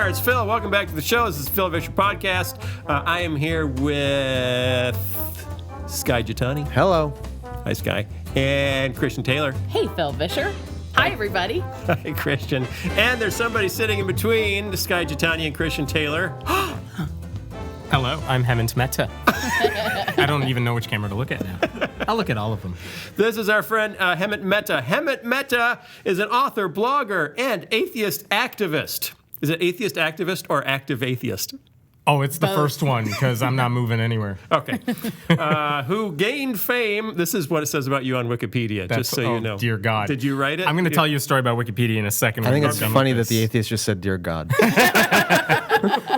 there. It's Phil. Welcome back to the show. This is Phil Vischer Podcast. I am here with Skye Jethani. Hello. Hi, Skye. And Christian Taylor. Hey, Phil Vischer. Hi, everybody. Hi, Christian. And there's somebody sitting in between Skye Jethani and Christian Taylor. Hello, I'm Hemant Mehta. I don't even know which camera to look at now. I'll look at all of them. This is our friend Hemant Mehta. Hemant Mehta is an author, blogger, and atheist activist. Is it atheist activist or active atheist? Oh, it's the first one, because I'm not moving anywhere. Okay. Who gained fame. This is what it says about you on Wikipedia, just so you know. Dear God. Did you write it? I'm going to tell you a story about Wikipedia in a second. I think it's funny that the atheist just said, "Dear God."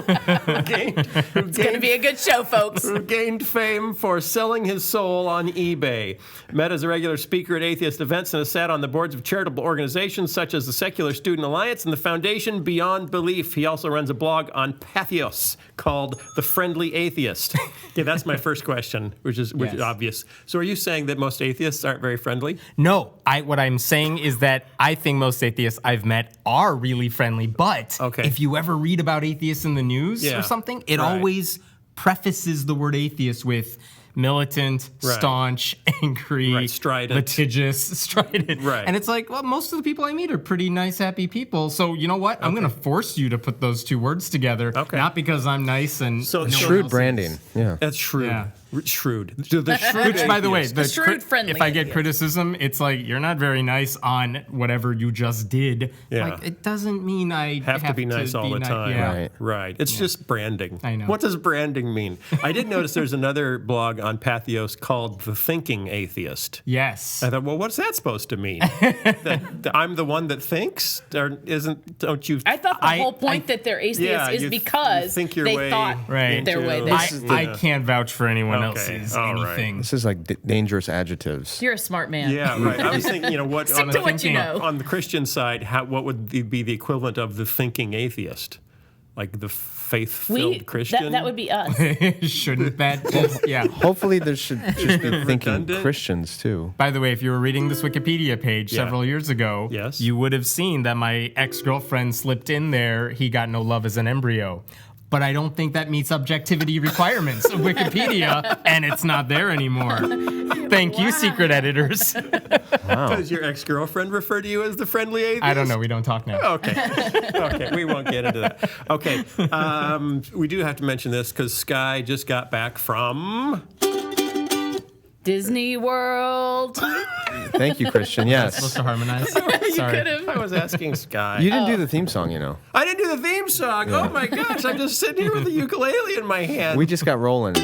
It's going to be a good show, folks. Who gained fame for selling his soul on eBay. Mehta is a regular speaker at atheist events and has sat on the boards of charitable organizations such as the Secular Student Alliance and the Foundation Beyond Belief. He also runs a blog on Atheist called The Friendly Atheist. Okay, that's my first question, which is obvious. So are you saying that most atheists aren't very friendly? No, what I'm saying is that I think most atheists I've met are really friendly, but if you ever read about atheists in the news or something, it always prefaces the word atheist with militant, staunch, angry, strident, litigious, strident. Right. And it's like, well, most of the people I meet are pretty nice, happy people. So you know what? I'm going to force you to put those two words together. Not because I'm nice and shrewd branding. Yeah. That's shrewd. Yeah. Shrewd. Which, by the way, shrewd friendly if I get criticism, it's like, you're not very nice on whatever you just did. Yeah. Like, it doesn't mean I have to be nice all the time. Yeah. Right. It's just branding. I know. What does branding mean? I did notice there's another blog on Pathos called The Thinking Atheist. Yes. I thought, well, what's that supposed to mean? that I'm the one that thinks? Or don't you? I thought the whole point that they're atheists is because they thought their way. I can't vouch for anyone else's anything. This is like dangerous adjectives. You're a smart man. Yeah, right. I was thinking, what Stick to what you know. On the Christian side, what would be the equivalent of the thinking atheist? Like the faith-filled Christian? That would be us. Shouldn't that just, Hopefully there should just be thinking Christians, too. By the way, if you were reading this Wikipedia page several years ago, you would have seen that my ex-girlfriend slipped in there, he got no love as an embryo. But I don't think that meets objectivity requirements of Wikipedia, and it's not there anymore. Thank you, secret editors. Wow. Does your ex-girlfriend refer to you as the friendly atheist? I don't know. We don't talk now. Okay, we won't get into that. Okay, we do have to mention this because Skye just got back from Disney World. Thank you, Christian. Yes. Supposed to harmonize. Sorry. I was asking Skye. You didn't do the theme song, I didn't do the theme song. Yeah. Oh my gosh, I'm just sitting here with the ukulele in my hand. We just got rolling.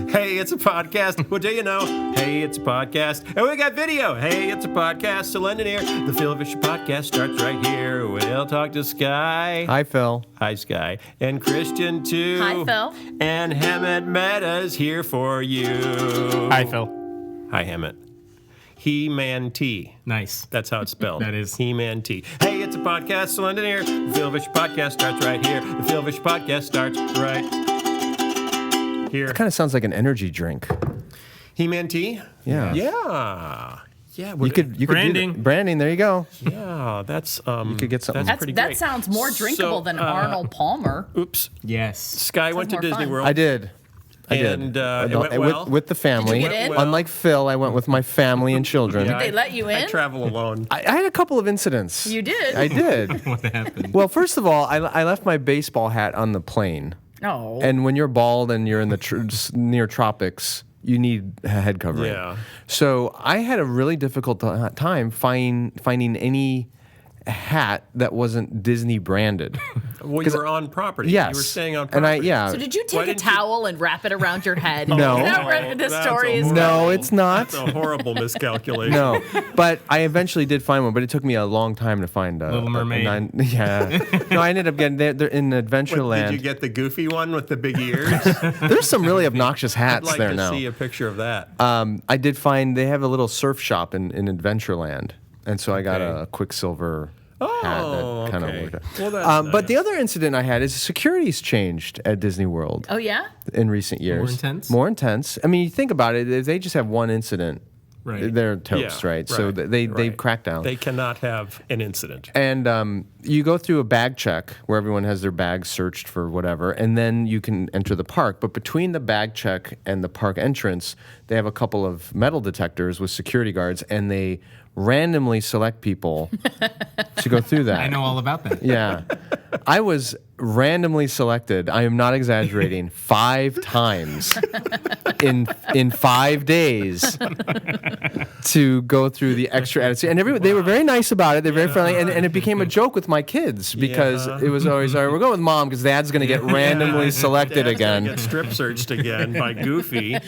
Hey, it's a podcast. What do you know? Hey, it's a podcast. And we got video. Hey, it's a podcast. So lend an ear. The Phil Vischer Podcast starts right here. We'll talk to Skye. Hi, Phil. Hi, Skye. And Christian, too. Hi, Phil. And Hemant Mehta's here for you. Hi, Phil. Hi, Hemant. He-Man-T. Nice. That's how it's spelled. That is. He-Man-T. Hey, it's a podcast, so lend an ear. The Phil Vischer Podcast starts right here. The Phil Vischer Podcast starts right here. It kind of sounds like an energy drink. He-Man-T? Yeah. Yeah. Yeah. You could branding. Branding, there you go. Yeah, that's you could get something. That's pretty that great. sounds more drinkable than Arnold Palmer. Oops. Yes. Skye went to more Disney fun. World. I did. And it went well. With the family. Did you get in? Unlike Phil, I went with my family and children. Did they let you in? I travel alone. I had a couple of incidents. You did? I did. What happened? Well, first of all, I left my baseball hat on the plane. Oh. And when you're bald and you're in the near tropics, you need a head covering. Yeah. So I had a really difficult time finding any hat that wasn't Disney branded. Well, you were on property. Yes. You were staying on property. And So did you take a towel and wrap it around your head? No. Is that where this story is No, going? it's not. That's a horrible miscalculation. No, but I eventually did find one, but it took me a long time to find a Little Mermaid. No, I ended up getting they're in Adventureland. Did you get the goofy one with the big ears? There's some really obnoxious hats I'd like there to now. see a picture of that. I did find they have a little surf shop in Adventureland, and so I got a Quicksilver hat that kind of worked out. Well, that's But the other incident I had is security's changed at Disney World. Oh, yeah? In recent years. More intense? More intense. I mean, you think about it, if they just have one incident, they're toast, right? So they crack down. They cannot have an incident. And you go through a bag check where everyone has their bags searched for whatever, and then you can enter the park. But between the bag check and the park entrance, they have a couple of metal detectors with security guards, and they randomly select people to go through that. I know all about that. Yeah. I was randomly selected, I am not exaggerating, 5 times in 5 days to go through the extra attitude. And they were very nice about it. They're very friendly. And it became a joke with my kids because it was always, all right, we're going with Mom because Dad's going to get randomly selected again. Get strip searched again by Goofy.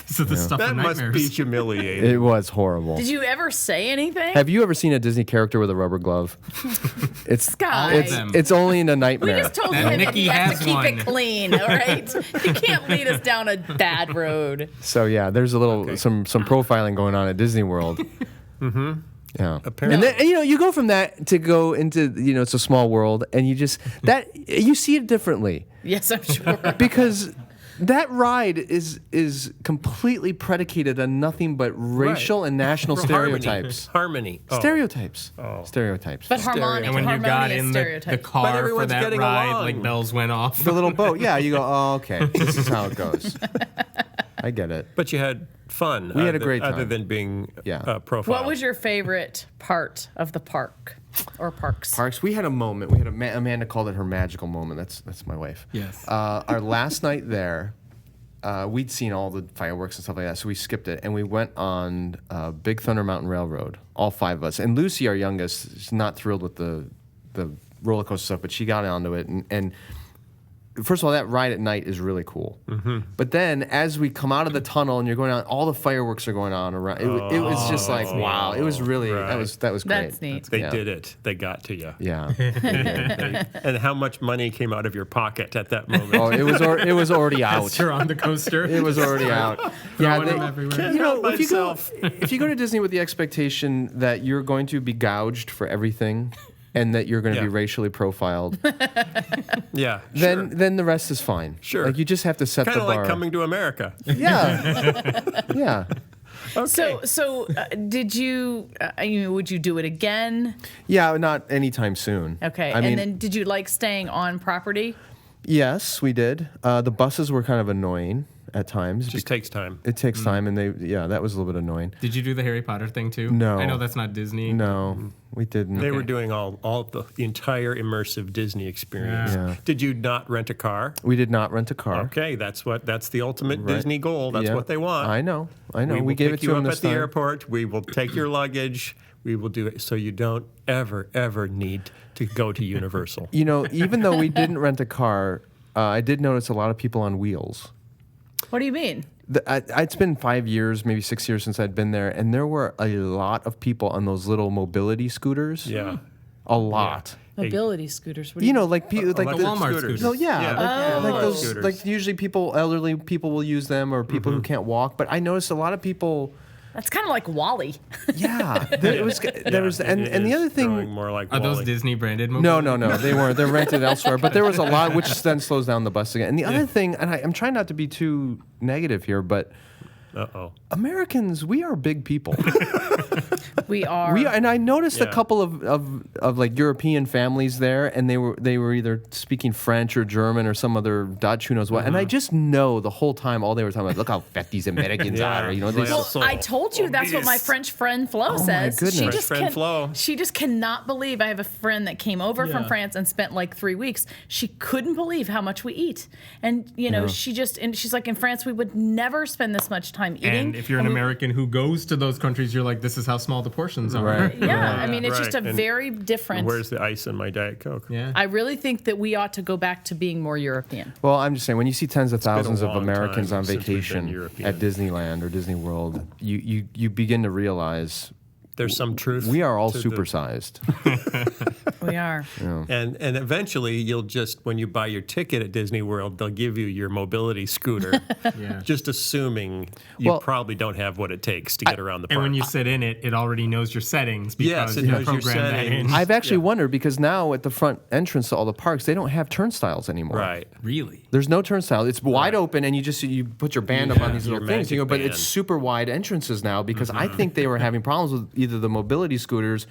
So the stuff that must be humiliating. It was horrible. Did you ever say anything? Have you ever seen a Disney character with a rubber glove? It's Skye. It's only in a nightmare. We just told him that he has to keep it clean, all right? He can't lead us down a bad road. So yeah, there's a little some profiling going on at Disney World. Mm-hmm. Yeah. Apparently. And then, you go from that to go into, it's a small world, and you see it differently. Yes, I'm sure. Because that ride is completely predicated on nothing but racial and national stereotypes. Harmony. Oh. Stereotypes. Oh. Stereotypes. But harmonic. And when you got in the car for that ride, along. like bells went off. The little boat. Yeah, you go, oh, okay. This is how it goes. I get it. But you had fun. We had a great time. Other than being profiled. What was your favorite part of the park or parks? Parks. We had a moment. We had Amanda called it her magical moment. That's my wife. Yes. Our last night there, we'd seen all the fireworks and stuff like that, so we skipped it and we went on Big Thunder Mountain Railroad. All 5 of us. And Lucy, our youngest, is not thrilled with the roller coaster stuff, but she got onto it and first of all, that ride at night is really cool. Mm-hmm. But then, as we come out of the tunnel and you're going out, all the fireworks are going on around. It was just like, wow! It was really that was great. That's neat. They did it. They got to you. Yeah. And how much money came out of your pocket at that moment? Oh, it was already out. You're on the coaster. It was already out. Throwing them everywhere. If you go to Disney with the expectation that you're going to be gouged for everything, and that you're going to be racially profiled, then the rest is fine. Sure. Like you just have to set the bar. Kind of like Coming to America. Yeah. Yeah. Okay. So did you? Would you do it again? Yeah, not anytime soon. Okay. I mean, then did you like staying on property? Yes, we did. The buses were kind of annoying at times. It just takes time. It takes time, and that was a little bit annoying. Did you do the Harry Potter thing too? No. I know that's not Disney. No, we didn't. They were doing all the entire immersive Disney experience. Yeah. Did you not rent a car? We did not rent a car. Okay, that's the ultimate Disney goal. That's what they want. I know. We gave it to them up this at the time. airport. We will take your luggage. We will do it so you don't ever need to go to Universal. Even though we didn't rent a car, I did notice a lot of people on wheels. What do you mean? It's been 5 years, maybe 6 years since I'd been there, and there were a lot of people on those little mobility scooters. Yeah. A lot. Yeah. Mobility scooters. What do you mean? Like people, like the Walmart scooters. No, like those. Scooters. Like usually elderly people will use them, or people who can't walk. But I noticed a lot of people. That's kind of like Wally. Yeah, and the other thing. More like Are Wally. those Disney branded? No, they weren't. They're rented elsewhere. But there was a lot, which then slows down the bus again. And the other thing, and I'm trying not to be too negative here, but Americans, we are big people. We are. And I noticed a couple of like European families there, and they were either speaking French or German or some other Dutch, who knows what. And I just know the whole time, all they were talking about, look how fat these Americans are. I told you that's what my French friend Flo says. My goodness. She just cannot believe. I have a friend that came over from France and spent like 3 weeks. She couldn't believe how much we eat, and she's like, in France we would never spend this much time eating. And if you're an American who goes to those countries, you're like, this is how small the portions are. Right. Yeah, I mean, it's just a very different. Where's the ice in my Diet Coke? Yeah. I really think that we ought to go back to being more European. Well, I'm just saying, when you see tens of thousands of Americans on since we've been vacation European. at Disneyland or Disney World, you begin to realize there's some truth. We are all to the- supersized. We are. And eventually, you'll just, when you buy your ticket at Disney World, they'll give you your mobility scooter, just assuming you probably don't have what it takes to get around the park. And when you sit in it, it already knows your settings because Yes, it you knows your programmed that settings. in. I've actually wondered because now at the front entrance to all the parks, they don't have turnstiles anymore. Right. Really? There's no turnstile. It's wide open, and you put your band up on these your little things. magic But it's band. super wide entrances now because I think they were having problems with either the mobility scooters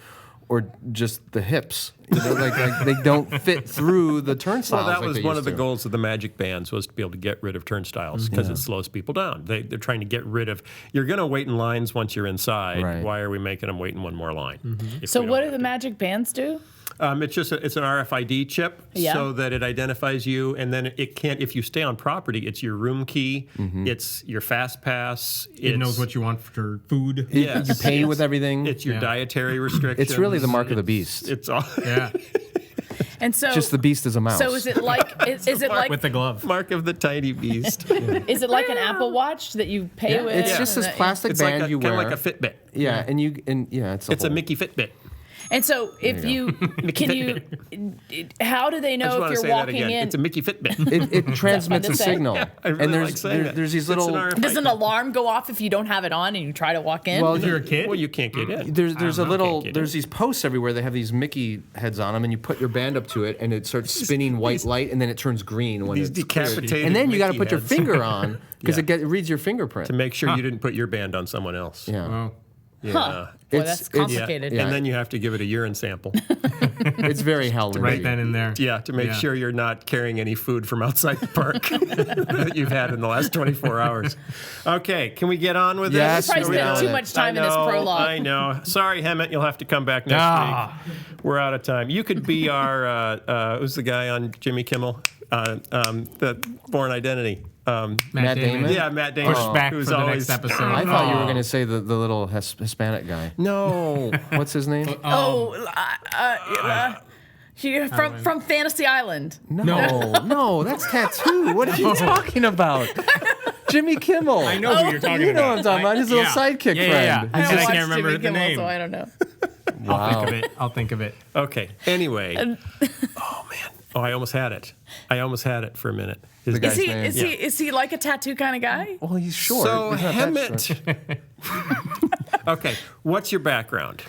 or just the hips. Like they don't fit through the turnstiles. Well, that like was they one used of the to. goals of the Magic Bands was to be able to get rid of turnstiles because it slows people down. They're trying to get rid of. You're going to wait in lines once you're inside. Right. Why are we making them wait in one more line? if So we what don't do the have to? magic bands do? It's an RFID chip Yeah. so that it identifies you, and then it can't. If you stay on property, it's your room key, it's your fast pass. It knows what you want for food. Yes. You pay with everything. It's your dietary restrictions. It's really the mark of the beast. It's all Yeah. And so Just the beast is a mouse. So is it like is it like With the glove. mark of the tiny beast. is it like an Apple Watch that you pay with? It's just this and plastic It's like band you kind wear. of like a Fitbit. Yeah, it's It's a whole- Mickey Fitbit. And so if you how do they I just know want if to say you're that walking again. in? It's a Mickey Fitbit. It transmits to a say? signal, I really and like saying that. there's these It's little. an RFID. Does an alarm go off if you don't have it on and you try to walk in? Well, If you're a kid? Well, you can't get in. There's a little Can't get there's these posts everywhere. They have these Mickey heads on them, and you put your band up to it, and it starts spinning white light, and then it turns green when These it's clear. decapitated And then you got to Mickey put your heads. finger on because Yeah. it reads your fingerprint. To make sure you didn't put your band on someone else. Yeah, Oh. Huh. Boy, It's- that's it's- complicated. Yeah. And then you have to give it a urine sample. it's very Halloween. Right then and there. Yeah, to make sure you're not carrying any food from outside the park that you've had in the last 24 hours. Okay, can we get on with Yes, this? Probably we spent know too it. much time I in this know, prologue. I know. Sorry, Hemant, you'll have to come back next week. We're out of time. You could be our, who's the guy on Jimmy Kimmel? The Born Identity. Matt Damon? Yeah, Matt Damon. Push back who's for the always, next episode. I thought you were going to say the little Hispanic guy. No. What's his name? From Fantasy Island. No, that's Tattoo. What are you talking about? Jimmy Kimmel. I know who you're talking You know about. what I'm talking about. His little sidekick friend. I I don't can't watch remember Jimmy the Kimmel, name. so I don't know. I'll think of it. Okay. Anyway. Oh, man. Oh, I almost had it for a minute. His The guy- Is he name. is he like a tattoo kind of guy? Well, he's short. So, He's not that short. Hemant. Okay. What's your background?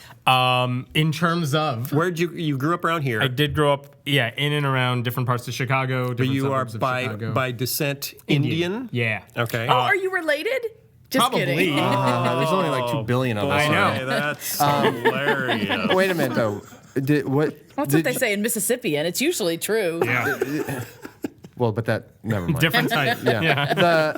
In terms of, Where'd you grew up around here? I did grow up, in and around different parts of Chicago. But Different you are suburbs of Chicago. by descent Indian? Yeah. Okay. Oh, are you related? Just Probably. kidding. There's only like 2 billion of us. I know. Boy, that's hilarious. Wait a minute, though. That's what they say in Mississippi, and it's usually true. Yeah. Well, but never mind. Different type. Yeah.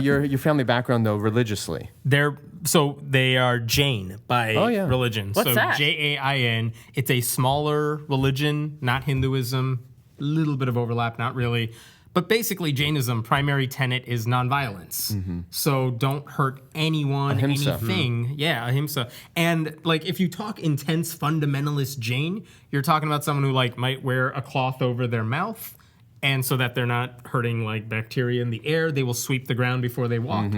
Your family background, though, religiously. They are Jain by religion. What's that? Jain. It's a smaller religion, not Hinduism. A little bit of overlap, not really. But basically, Jainism, primary tenet is nonviolence. So don't hurt anyone, Ahimsa. anything. Yeah, ahimsa. And if you talk intense fundamentalist Jain, you're talking about someone who might wear a cloth over their mouth, and so that they're not hurting bacteria in the air, they will sweep the ground before they walk.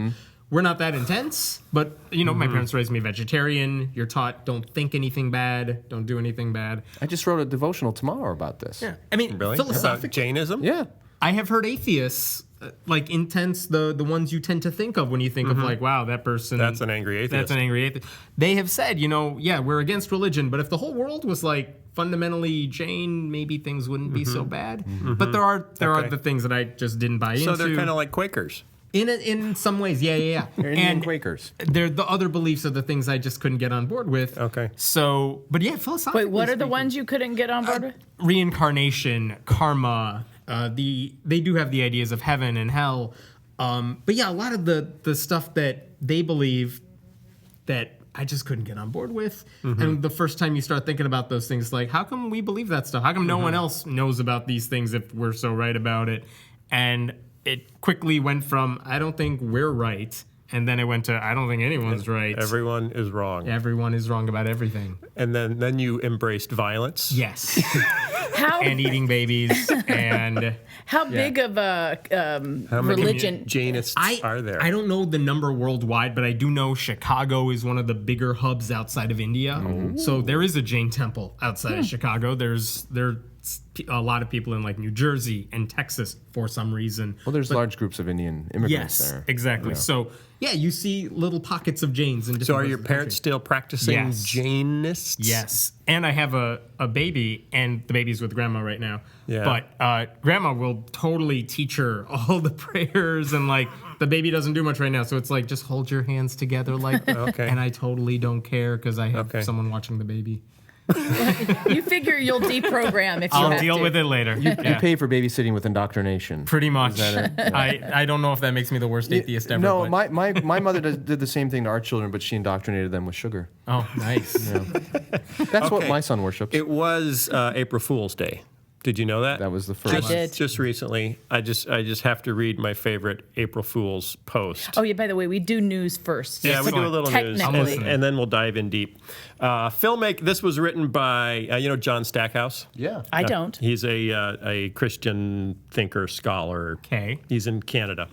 We're not that intense, but my parents raised me vegetarian. You're taught don't think anything bad, don't do anything bad. I just wrote a devotional tomorrow about this. Yeah, I mean, Really? About philosophically, Jainism? Yeah. I have heard atheists, intense, the ones you tend to think of when you think of wow, that person. That's an angry atheist. That's an angry atheist. They have said, we're against religion, but if the whole world was fundamentally Jain, maybe things wouldn't be so bad. But there are the things that I just didn't buy into. So they're kind of like Quakers. In some ways, yeah. They're Indian Quakers. They're the other beliefs are the things I just couldn't get on board with. Okay. So, but yeah, philosophically. Wait, what are the speaking, ones you couldn't get on board with? Reincarnation, karma. They do have the ideas of heaven and hell. But yeah, a lot of the stuff that they believe that I just couldn't get on board with. And the first time you start thinking about those things, how come we believe that stuff? How come no one else knows about these things if we're so right about it? And it quickly went from, I don't think we're right, and then it went to, I don't think anyone's right. Everyone is wrong. Everyone is wrong about everything. And then you embraced violence. Yes. and eating babies and. How big of a How many religion? Jainists are there? I don't know the number worldwide, but I do know Chicago is one of the bigger hubs outside of India. So there is a Jain temple outside of Chicago. There's a lot of people in like New Jersey and Texas for some reason. Well, there's large groups of Indian immigrants there. Yes, exactly. Yeah. So yeah, you see little pockets of Jains in different So are parts your of the parents country. still practicing Yes. Jainists? Yes. And I have a baby, and the baby's with grandma right now. Yeah. But grandma will totally teach her all the prayers, and like the baby doesn't do much right now. So it's like, just hold your hands together like Okay. And I totally don't care because I have Okay. someone watching the baby. You figure you'll deprogram if you I'll have deal to. with it later. You pay for babysitting with indoctrination. Pretty much. I don't know if that makes me the worst atheist ever. No, but- my mother did the same thing to our children, but she indoctrinated them with sugar. Oh, nice. That's what Okay. my son worships. It was April Fool's Day. Did you know that? That was the first. I did. Just recently. I just have to read my favorite April Fool's post. Oh yeah. By the way, we do news first. Yeah, we do a little news, Technically. and then we'll dive in deep. This was written by John Stackhouse. Yeah. I don't. He's a Christian thinker, scholar. Okay. He's in Canada.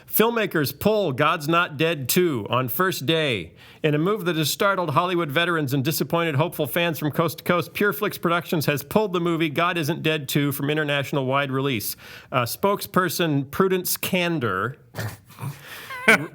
Filmmakers pull God's Not Dead 2 on first day. In a move that has startled Hollywood veterans and disappointed hopeful fans from coast to coast, PureFlix Productions has pulled the movie God Isn't Dead 2 from international wide release. Spokesperson Prudence Candor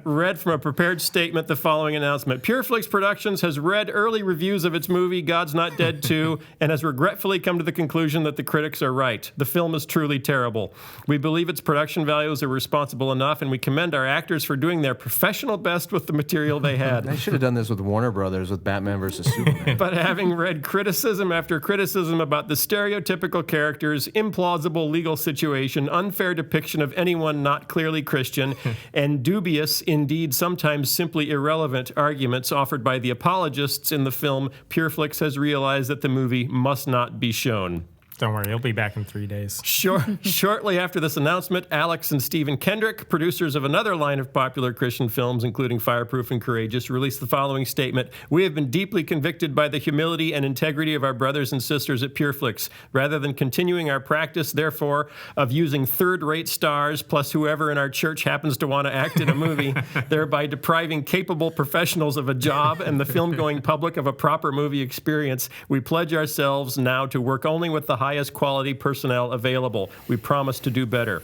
read from a prepared statement the following announcement. PureFlix Productions has read early reviews of its movie God's Not Dead 2 and has regretfully come to the conclusion that the critics are right. The film is truly terrible. We believe its production values are responsible enough, and we commend our actors for doing their professional best with the material they had. I should have done this with Warner Brothers with Batman versus Superman. But having read criticism after criticism about the stereotypical characters, implausible legal situation, unfair depiction of anyone not clearly Christian, and dubious, indeed sometimes simply irrelevant arguments offered by the apologists in the film, PureFlix has realized that the movie must not be shown. Don't worry, he'll be back in 3 days. Shortly after this announcement, Alex and Stephen Kendrick, producers of another line of popular Christian films, including Fireproof and Courageous, released the following statement. We have been deeply convicted by the humility and integrity of our brothers and sisters at PureFlix. Rather than continuing our practice, therefore, of using third-rate stars plus whoever in our church happens to want to act in a movie, thereby depriving capable professionals of a job and the film-going public of a proper movie experience, we pledge ourselves now to work only with the highest quality personnel available. We promise to do better.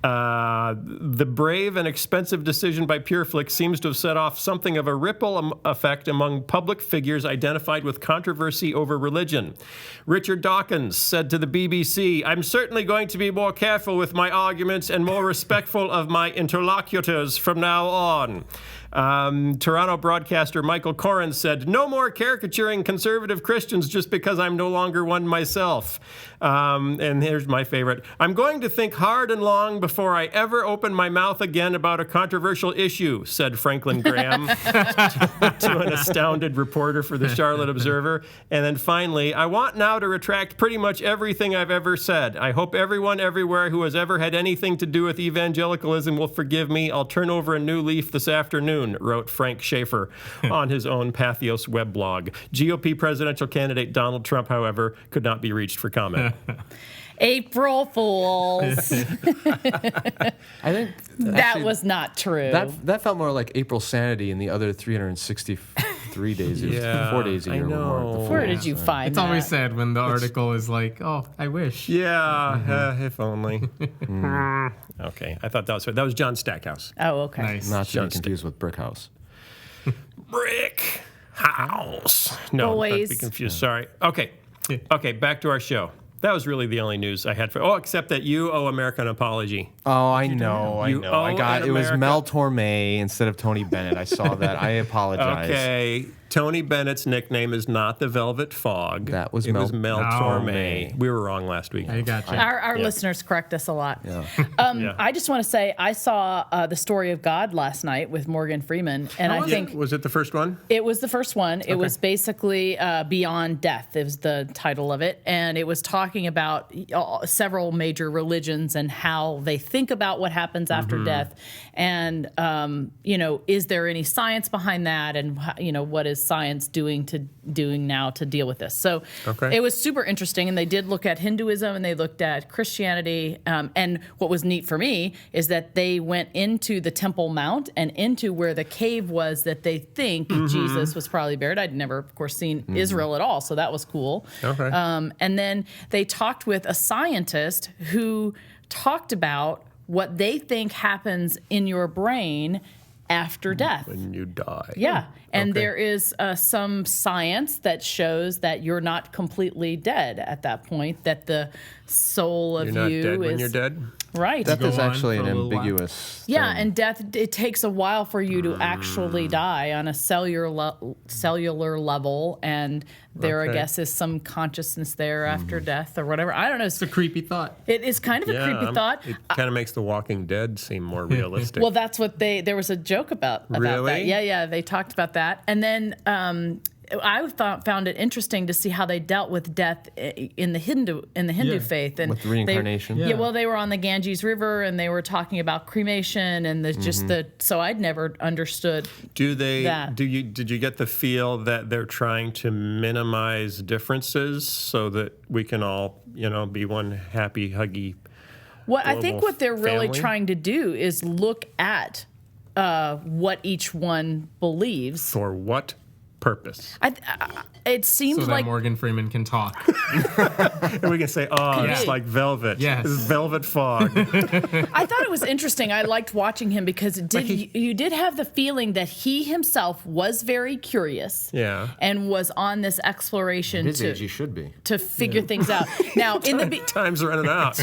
The brave and expensive decision by PureFlix seems to have set off something of a ripple effect among public figures identified with controversy over religion. Richard Dawkins said to the BBC, I'm certainly going to be more careful with my arguments and more respectful of my interlocutors from now on. Toronto broadcaster Michael Corrin said, no more caricaturing conservative Christians just because I'm no longer one myself. And here's my favorite. I'm going to think hard and long before I ever open my mouth again about a controversial issue, said Franklin Graham to an astounded reporter for the Charlotte Observer. And then finally, I want now to retract pretty much everything I've ever said. I hope everyone everywhere who has ever had anything to do with evangelicalism will forgive me. I'll turn over a new leaf this afternoon, wrote Frank Schaefer on his own Pathos weblog. GOP presidential candidate Donald Trump, however, could not be reached for comment. April Fools. I think That was not true. that felt more like April Sanity in the other 363 days. Yeah, 4 days a I year. know. Where did you find It's that? always sad when the article is like, oh, I wish. Yeah, if only. Okay, I thought that was John Stackhouse. Oh, okay. Nice. Not to John be confused with Brick House. Brick House. No, not Boys. to be confused. Sorry. Okay, back to our show. That was really the only news I had for. Oh, except that you owe America an apology. Oh, I know. I got owe it. Was America- Mel Torme instead of Tony Bennett. I saw that. I apologize. Okay, Tony Bennett's nickname is not the Velvet Fog. That was it Mel- was Mel Oh, Torme. man. We were wrong last week. I got you. Our listeners correct us a lot. Yeah. Yeah. I just want to say I saw The Story of God last night with Morgan Freeman, and I think Was it the first one? it was the first one. It was basically Beyond Death is the title of it, and it was talking about several major religions and how they think about what happens after death. And, is there any science behind that? And, what is science doing now to deal with this? So it was super interesting. And they did look at Hinduism and they looked at Christianity. And what was neat for me is that they went into the Temple Mount and into where the cave was that they think Jesus was probably buried. I'd never, of course, seen Israel at all, so that was cool. Okay. And then they talked with a scientist who talked about what they think happens in your brain after death. When you die. Yeah. And there is some science that shows that you're not completely dead at that point, that the soul of You're not you dead is... when you're dead? Right. Death is actually an for a little ambiguous thing. Yeah, and death, it takes a while for you to actually die on a cellular level, and there, I guess, is some consciousness there after death or whatever. I don't know. It's a creepy thought. It is kind of a creepy thought. It kind of makes The Walking Dead seem more realistic. Well, that's what there was a joke about Really? that. Yeah, they talked about that. And then I found it interesting to see how they dealt with death in the Hindu faith, and with reincarnation. They were on the Ganges River and they were talking about cremation and so I'd never understood. Did you get the feel that they're trying to minimize differences so that we can all be one happy huggy? I think what they're really family? trying to do is look at what each one believes. For what purpose? It seems So that like Morgan Freeman can talk. And we can say, it's like velvet. Yes. This is velvet fog. I thought it was interesting. I liked watching him because you did have the feeling that he himself was very curious. Yeah. And was on this exploration At his age, he should be. to figure things out. Now, in the Time's running out.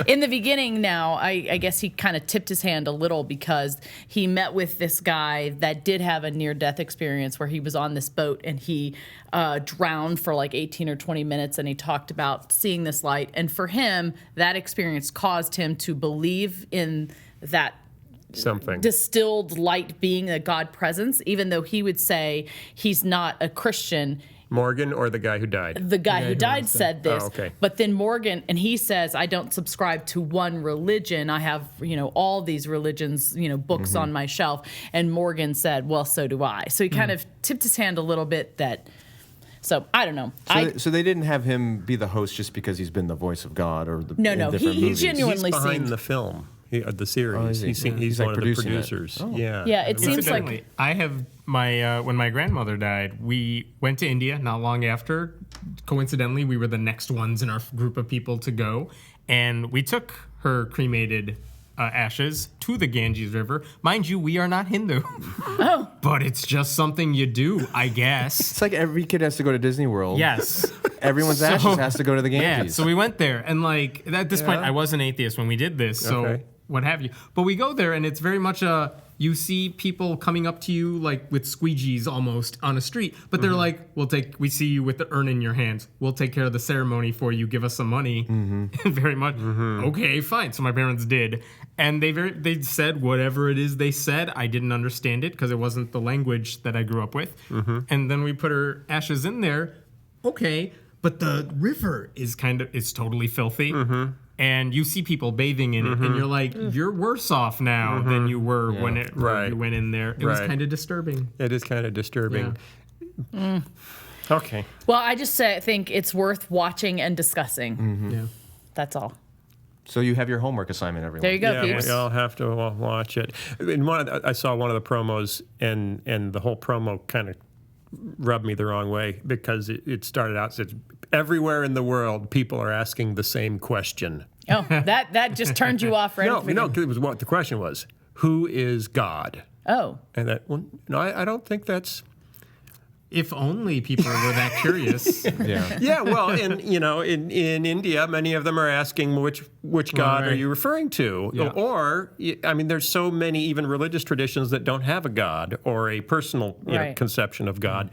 in the beginning, now I guess he kind of tipped his hand a little because he met with this guy that did have a near-death experience where he was on this boat and he drowned for like 18 or 20 minutes, and he talked about seeing this light. And for him, that experience caused him to believe in that Something. distilled light being a God presence, even though he would say he's not a Christian. Morgan or the guy who died? The guy who died said this. Oh, okay. But then Morgan, and he says, I don't subscribe to one religion. I have, all these religions, books on my shelf. And Morgan said, well, so do I. So he kind of tipped his hand a little bit so I don't know. So they didn't have him be the host just because he's been the voice of God or the No, in he different movies. genuinely He's behind seemed the film, the series. is he? He's like one of the producing it. producers. Oh. Yeah. Yeah, it seems Incidentally, like I have my when my grandmother died, we went to India not long after. Coincidentally, we were the next ones in our group of people to go, and we took her cremated ashes to the Ganges River. Mind you, we are not Hindu. Oh. But it's just something you do, I guess. It's like every kid has to go to Disney World. Yes. Everyone's ashes has to go to the Yeah, Ganges. so we went there, and at this point, I was an atheist when we did this, so what have you. But we go there, and it's very much you see people coming up to you like with squeegees almost on a street, but they're like, we see you with the urn in your hands. We'll take care of the ceremony for you. Give us some money. Very much. Okay, fine. So my parents did. And they said whatever it is they said. I didn't understand it because it wasn't the language that I grew up with. And then we put her ashes in there. Okay. But the river is totally filthy. And you see people bathing in it, and you're like, you're worse off now than you were when you went in there. It was kind of disturbing. It is kind of disturbing. Mm. Okay. Well, I just think it's worth watching and discussing. Yeah. That's all. So you have your homework assignment, everyone. There you go, Yeah, peeps. we all have to watch it. I saw one of the promos, and the whole promo kind of rubbed me the wrong way because it started out, said, everywhere in the world, people are asking the same question. Oh, that just turned you off right at the No, beginning. it was what the question was. Who is God? Oh. And I don't think that's... If only people were that curious. Yeah. Yeah, well, in India, many of them are asking which God are you referring to? Yeah. Or, there's so many even religious traditions that don't have a God or a personal conception of God.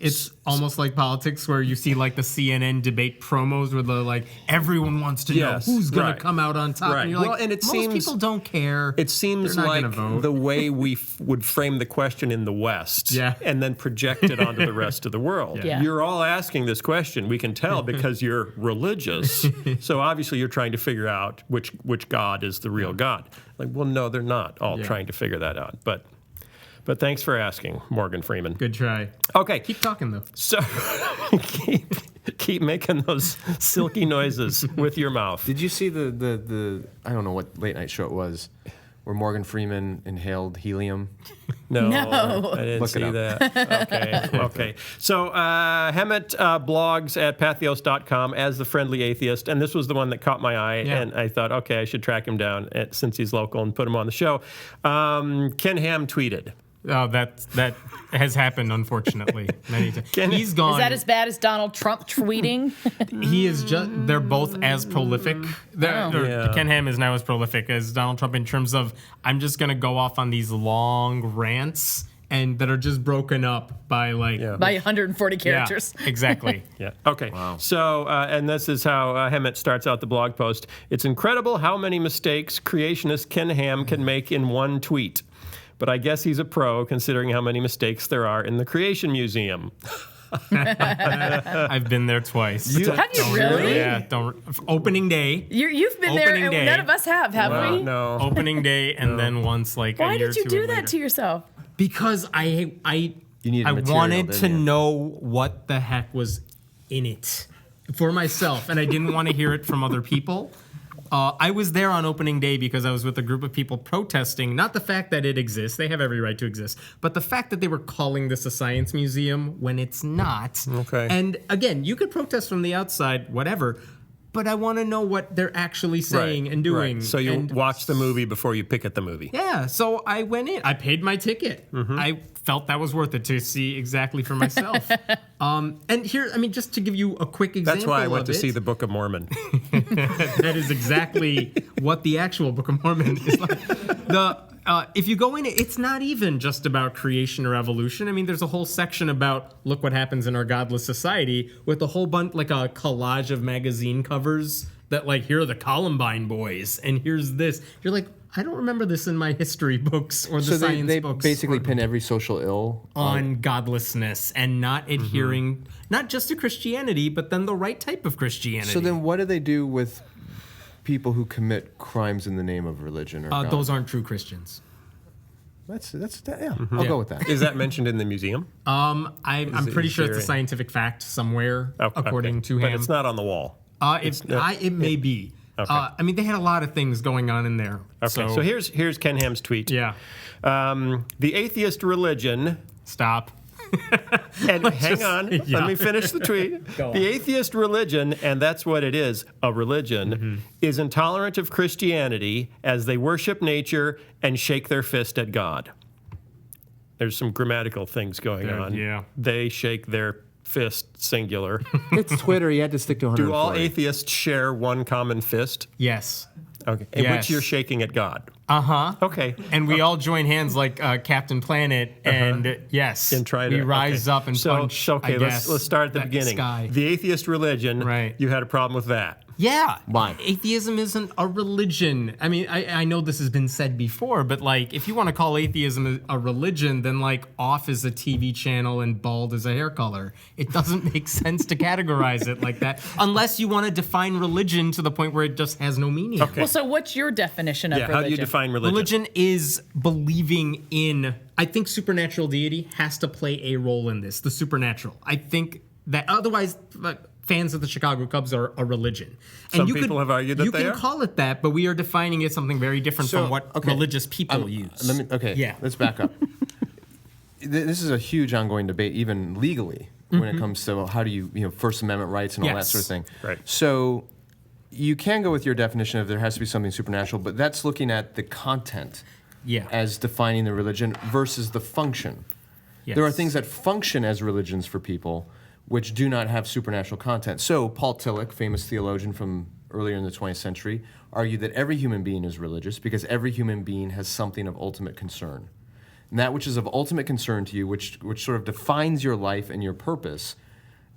It's almost like politics where you see like the CNN debate promos where the like everyone wants to know who's going to come out on top. Right. And you're like, Well, and it most seems, people don't care. It seems They're not like gonna vote. the way we would frame the question in the West and then project it onto the rest of the world. Yeah. You're all asking this question. We can tell because you're religious. So obviously you're trying to figure out which God is the real God. Like, well, no, they're not all trying to figure that out. But thanks for asking, Morgan Freeman. Good try. Okay. Keep talking, though. So keep making those silky noises with your mouth. Did you see the I don't know what late night show it was, where Morgan Freeman inhaled helium? No. I didn't Look see it that. Okay. So Hemant blogs at pathos.com as the Friendly Atheist, and this was the one that caught my eye, and I thought, okay, I should track him down since he's local and put him on the show. Ken Ham tweeted. Oh, that has happened, unfortunately, many times. He's gone. Is that as bad as Donald Trump tweeting? He is just. They're both as prolific. Ken Ham is now as prolific as Donald Trump in terms of I'm just going to go off on these long rants and that are just broken up by like by 140 characters. Yeah, exactly. Okay. Wow. So, and this is how Hemant starts out the blog post. It's incredible how many mistakes creationist Ken Ham can make in one tweet. But I guess he's a pro, considering how many mistakes there are in the Creation Museum. I've been there twice. Have you really? Yeah. Opening day. You've been there, and none of us have we? No. Opening day, and then once like Why a year did you or two do later. that to yourself? Because I wanted to know what the heck was in it for myself, and I didn't want to hear it from other people. I was there on opening day because I was with a group of people protesting, not the fact that it exists, they have every right to exist, but the fact that they were calling this a science museum when it's not. Okay. And again, you could protest from the outside, whatever, but I want to know what they're actually saying and doing. Right. So you watch the movie before you pick at the movie. Yeah, so I went in. I paid my ticket. I felt that was worth it to see exactly for myself. And here, I mean, just to give you a quick example That's why I went to it, see the Book of Mormon. that is exactly what the actual Book of Mormon is like. If you go in, it's not even just about creation or evolution. I mean, there's a whole section about look what happens in our godless society with a whole bunch, like a collage of magazine covers that like, here are the Columbine boys, and here's this. You're like, I don't remember this in my history books or the science they books. basically pin every social ill on godlessness and not adhering, not just to Christianity, but then the right type of Christianity. So then what do they do with people who commit crimes in the name of religion or God? Those aren't true Christians. I'll go with that. Is that mentioned in the museum? I'm pretty sure it's a scientific fact somewhere, according to him. But it's not on the wall. It may be. Okay. I mean, they had a lot of things going on in there. Okay, so here's Ken Ham's tweet. Yeah. The atheist religion. Stop. And hang on, let me finish the tweet. The atheist religion, and that's what it is, a religion, is intolerant of Christianity as they worship nature and shake their fist at God. There's some grammatical things going on. Yeah. They shake their fist, singular. It's Twitter. You had to stick to 140. Do all atheists share one common fist? Yes. Okay. In Yes. which you're shaking at God. Okay. And we all join hands like Captain Planet, and yes, And try to, we rise up and punch. Okay, I guess, let's start at the that beginning. Sky. The atheist religion. Right. You had a problem with that. Yeah. Why? Atheism isn't a religion. I mean, I know this has been said before, but like, if you want to call atheism a religion, then like off is a TV channel and bald is a hair color. It doesn't make sense to categorize it like that, unless you want to define religion to the point where it just has no meaning. Okay. Well, so what's your definition of religion? How do you define religion? Religion is believing in, I think supernatural deity has to play a role in this, the supernatural. I think that otherwise, fans of the Chicago Cubs are a religion. And Some people have argued that you they can are. call it that, but we are defining it something very different from what religious people use. Let's back up. This is a huge ongoing debate, even legally, when it comes to how do you First Amendment rights and all that sort of thing. Right. So you can go with your definition of there has to be something supernatural, but that's looking at the content as defining the religion versus the function. Yes. There are things that function as religions for people which do not have supernatural content. So Paul Tillich, famous theologian from earlier in the 20th century, argued that every human being is religious because every human being has something of ultimate concern. and that which is of ultimate concern to you, which sort of defines your life and your purpose,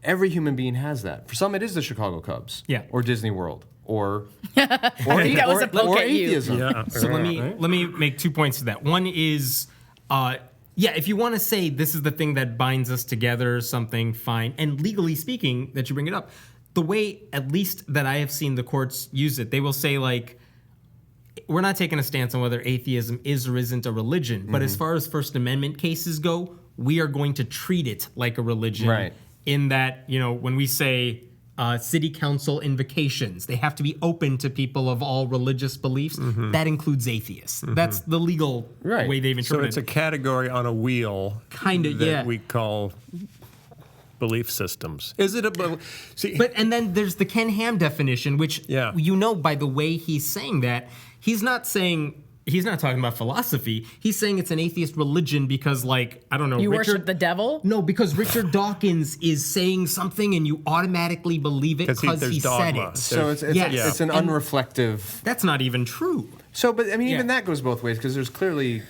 every human being has that. For some, it is the Chicago Cubs, or Disney World, or that was a poke at you. atheism. Yeah. So let me make 2 points to that. One is, if you want to say this is the thing that binds us together, something fine, and legally speaking, that you bring it up, the way at least that I have seen the courts use it, they will say like, we're not taking a stance on whether atheism is or isn't a religion, but as far as First Amendment cases go, we are going to treat it like a religion. Right. In that, when we say city council invocations, they have to be open to people of all religious beliefs. That includes atheists. That's the legal way they've interpreted it. So it's a category on a wheel, that we call belief systems. Is it a and then there's the Ken Ham definition, which by the way he's saying that, he's not talking about philosophy. He's saying it's an atheist religion because, you worship the devil? No, because Richard Dawkins is saying something and you automatically believe it because he said it. So it's an unreflective. That's not even true. So, but I mean, even that goes both ways, because there's clearly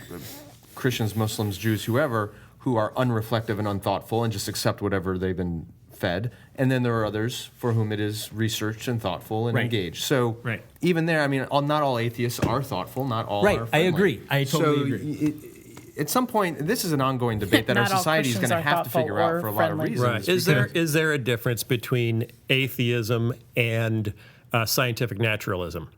Christians, Muslims, Jews, whoever, who are unreflective and unthoughtful and just accept whatever they've been fed. And then there are others for whom it is researched and thoughtful and engaged. So even there, I mean, not all atheists are thoughtful, not all are friendly. I agree. I totally agree. At some point, this is an ongoing debate that our society is going to have to figure out for a lot of reasons. Right. Is there a difference between atheism and scientific naturalism?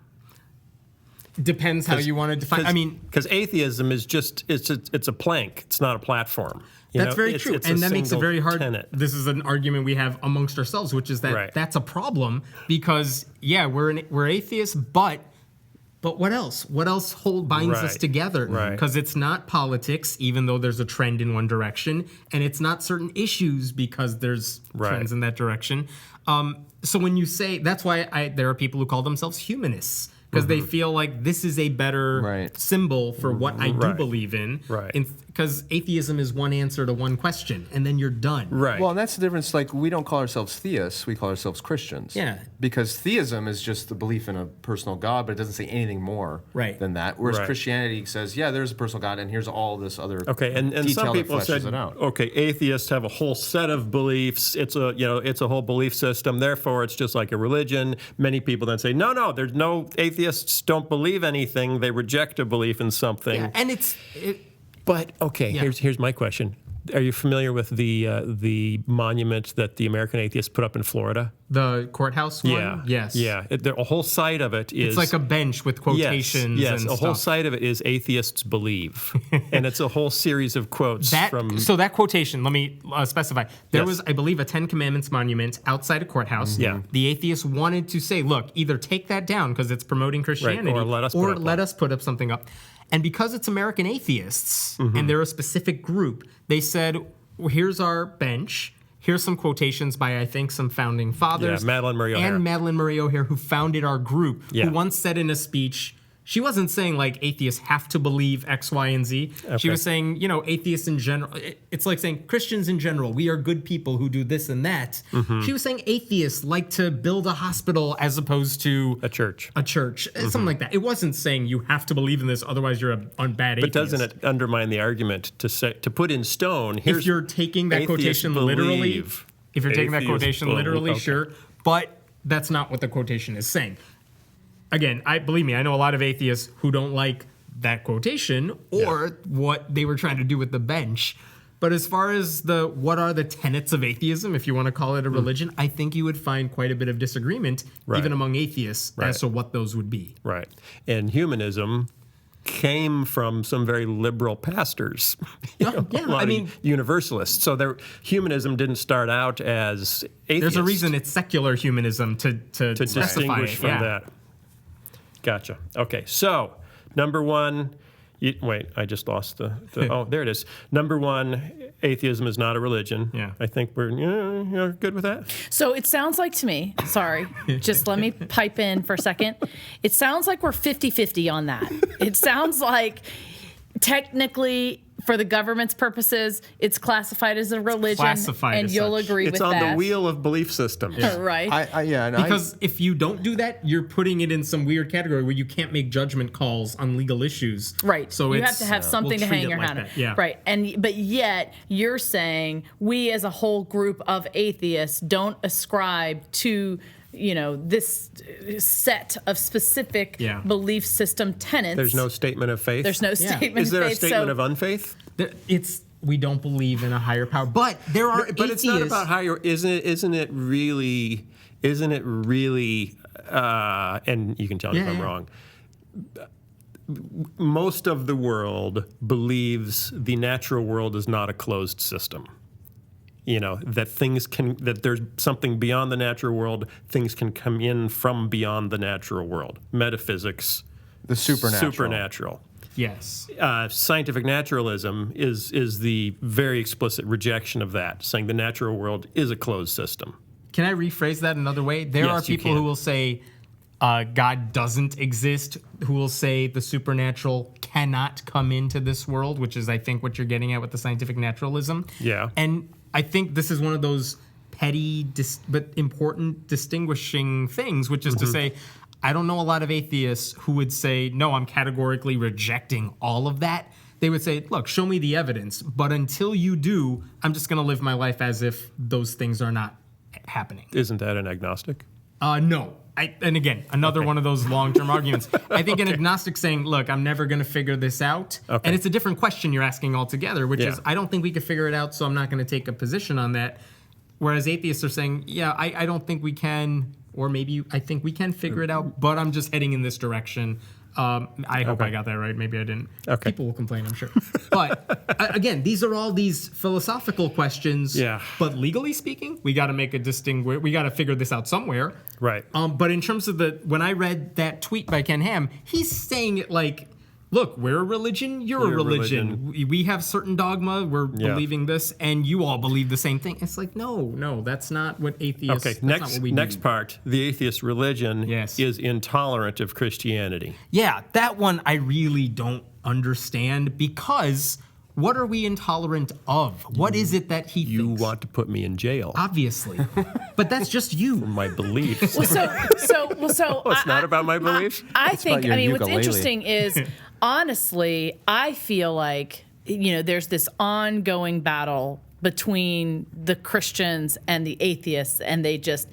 Depends how you want to define. Because atheism is just it's a plank. It's not a platform. That's very true, and that makes it very hard. Tenet. This is an argument we have amongst ourselves, which is that that's a problem because we're atheists, but what else? What else binds us together? Because it's not politics, even though there's a trend in one direction, and it's not certain issues because there's trends in that direction. So when you say, that's why there are people who call themselves humanists. Because they feel like this is a better symbol for what I do believe in. Because atheism is one answer to one question, and then you're done. Well, and that's the difference. Like, we don't call ourselves theists, we call ourselves Christians. Yeah. Because theism is just the belief in a personal God, but it doesn't say anything more than that. Whereas Christianity says, there's a personal God, and here's all this other and some people said, atheists have a whole set of beliefs. It's a whole belief system. Therefore, it's just like a religion. Many people then say, no, there's no atheists don't believe anything. They reject a belief in something. Yeah, and here's my question. Are you familiar with the monument that the American Atheists put up in Florida? The courthouse one? Yeah. Yes. Yeah. A whole side of it is... It's like a bench with quotations Yes, and a whole stuff. side of it is atheists believe. And it's a whole series of quotes from... So that quotation, let me specify. There was, I believe, a Ten Commandments monument outside a courthouse. Yeah. The atheists wanted to say, look, either take that down because it's promoting Christianity, or let us put up something up. And because it's American atheists, and they're a specific group, they said, well, here's our bench. Here's some quotations by, I think, some founding fathers. Madalyn Murray O'Hair. And Madalyn Murray O'Hair, who founded our group, who once said in a speech, she wasn't saying, like, atheists have to believe X, Y, and Z. Okay. She was saying, atheists in general. It's like saying Christians in general, we are good people who do this and that. She was saying atheists like to build a hospital as opposed to... a church. Something like that. It wasn't saying you have to believe in this, otherwise you're a bad atheist. But doesn't it undermine the argument to put in stone... If you're taking that quotation literally... Sure. But that's not what the quotation is saying. Again, believe me, I know a lot of atheists who don't like that quotation or what they were trying to do with the bench. But as far as what are the tenets of atheism, if you want to call it a religion, I think you would find quite a bit of disagreement, even among atheists, as to what those would be. Right. And humanism came from some very liberal pastors, universalists. So humanism didn't start out as atheist. There's a reason it's secular humanism to distinguish from that. Gotcha. Okay, so number one, I just lost oh, there it is. Number one, atheism is not a religion. Yeah. I think you're good with that? So it sounds like to me, sorry, just let me pipe in for a second. It sounds like we're 50-50 on that. It sounds like technically for the government's purposes, it's classified as a religion, classified and as you'll such. agree It's with on that. the wheel of belief systems. Right. Because if you don't do that, you're putting it in some weird category where you can't make judgment calls on legal issues. Right. So you have to have something to hang your hat on. Yeah. Right. But yet you're saying we as a whole group of atheists don't ascribe to this set of specific belief system tenets. There's no statement of faith. There's no statement. Is there of a faith, statement of unfaith? We don't believe in a higher power, but there are. But it's not about higher. Isn't it really? And you can tell me if I'm wrong. Most of the world believes the natural world is not a closed system. That there's something beyond the natural world. Things can come in from beyond the natural world. Metaphysics, the supernatural. Supernatural. Yes. Scientific naturalism is the very explicit rejection of that, saying the natural world is a closed system. Can I rephrase that another way? There are people who will say God doesn't exist, who will say the supernatural cannot come into this world, which is, I think, what you're getting at with the scientific naturalism. Yeah. And I think this is one of those petty but important distinguishing things, which is to say, I don't know a lot of atheists who would say, no, I'm categorically rejecting all of that. They would say, look, show me the evidence. But until you do, I'm just going to live my life as if those things are not happening. Isn't that an agnostic? No. And again, another one of those long-term arguments. I think an agnostic saying, look, I'm never going to figure this out. Okay. And it's a different question you're asking altogether, which is, I don't think we could figure it out, so I'm not going to take a position on that. Whereas atheists are saying, I don't think we can, or maybe I think we can figure it out, but I'm just heading in this direction. I hope I got that right. Maybe I didn't. Okay. People will complain, I'm sure. But again, these are all these philosophical questions. Yeah. But legally speaking, we got to make a distinguish. We got to figure this out somewhere. Right. But in terms of when I read that tweet by Ken Ham, he's saying it like, look, we're a religion, you're a religion. We have certain dogma, we're believing this, and you all believe the same thing. It's like, no, that's not what atheists, okay, that's not what we next do. part, the atheist religion is intolerant of Christianity. Yeah, that one I really don't understand, because what are we intolerant of? What is it that he You thinks? want to put me in jail. Obviously. But that's just you. For my beliefs. So it's not about my beliefs? I think, about your what's ukulele. interesting is, honestly, I feel like, there's this ongoing battle between the Christians and the atheists, and they just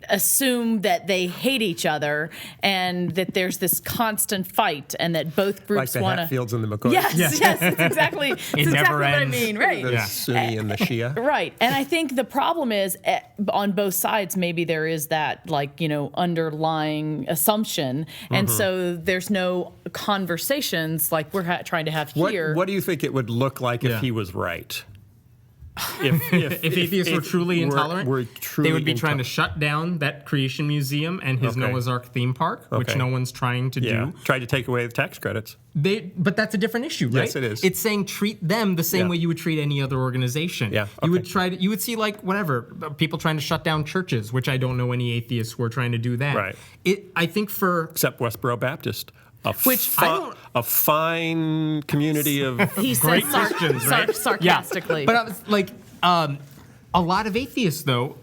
assume that they hate each other and that there's this constant fight and that both groups like the want to. Hatfields and the McCoys. Yes, that's exactly, never what I ends. mean, right? The Sunni and the Shia. Right. And I think the problem is on both sides, maybe there is that underlying assumption. And so there's no conversations like we're trying to have here. What do you think it would look like if he was right? If atheists were truly intolerant, they would be trying to shut down that Creation Museum and his Noah's Ark theme park, which no one's trying to do. Tried to take away the tax credits. But that's a different issue, right? Yes, it is. It's saying treat them the same way you would treat any other organization. Yeah, You would you would see people trying to shut down churches, which I don't know any atheists who are trying to do that. Right. I think except Westboro Baptist. A fine community of he great says Christians, right? sarcastically. Yeah. But I was like, a lot of atheists, though,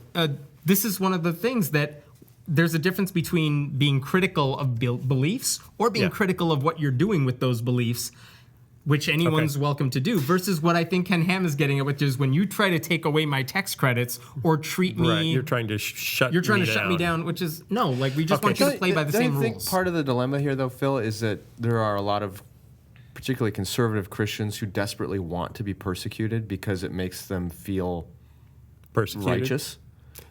this is one of the things that there's a difference between being critical of beliefs or being critical of what you're doing with those beliefs, which anyone's welcome to do, versus what I think Ken Ham is getting at, which is when you try to take away my tax credits or treat me... Right, you're trying to shut me down, which is, no, we just want you to play by the same rules. I think part of the dilemma here, though, Phil, is that there are a lot of particularly conservative Christians who desperately want to be persecuted because it makes them feel righteous.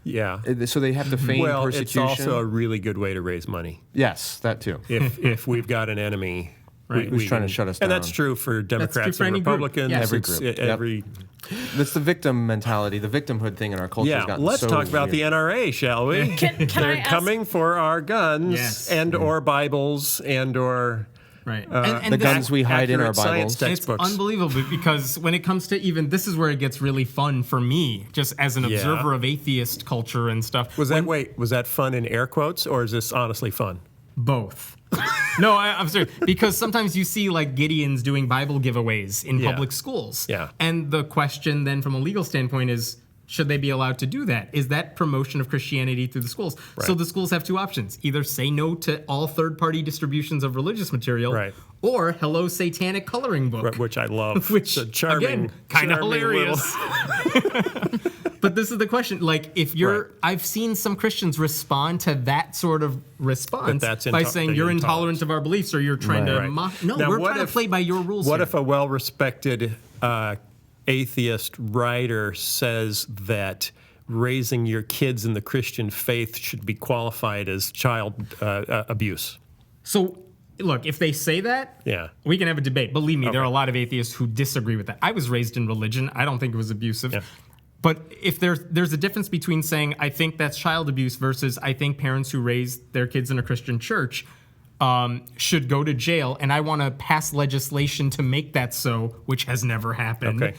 Yeah. So they have to feign persecution. It's also a really good way to raise money. Yes, that too. If we've got an enemy... Right. Who's trying to shut us down. And that's true for Democrats and Republicans. Yeah. Every group. That's the victim mentality, the victimhood thing in our culture. Yeah, let's talk about the NRA, shall we? They're coming for our guns and or Bibles and or... Right. And the guns we hide in our Bibles. It's unbelievable because when it comes to this is where it gets really fun for me, just as an observer of atheist culture and stuff. Was that fun in air quotes, or is this honestly fun? Both. No, I'm sorry. Because sometimes you see like Gideons doing Bible giveaways in public schools. Yeah. And the question then from a legal standpoint is, should they be allowed to do that? Is that promotion of Christianity through the schools? Right. So the schools have two options. Either say no to all third-party distributions of religious material, or Hello Satanic Coloring Book. Right, which I love. Which, it's a charming, again, kind of hilarious. But this is the question. Like, if you're... I've seen some Christians respond to that sort of response by saying you're intolerant of our beliefs or you're trying to mock... No, now, we're trying to play by your rules What here. if a well-respected... atheist writer says that raising your kids in the Christian faith should be qualified as child abuse? So, look, if they say that, we can have a debate. Believe me, there are a lot of atheists who disagree with that. I was raised in religion. I don't think it was abusive. Yeah. But if there's a difference between saying, I think that's child abuse versus I think parents who raise their kids in a Christian church should go to jail, and I want to pass legislation to make that so, which has never happened. Okay.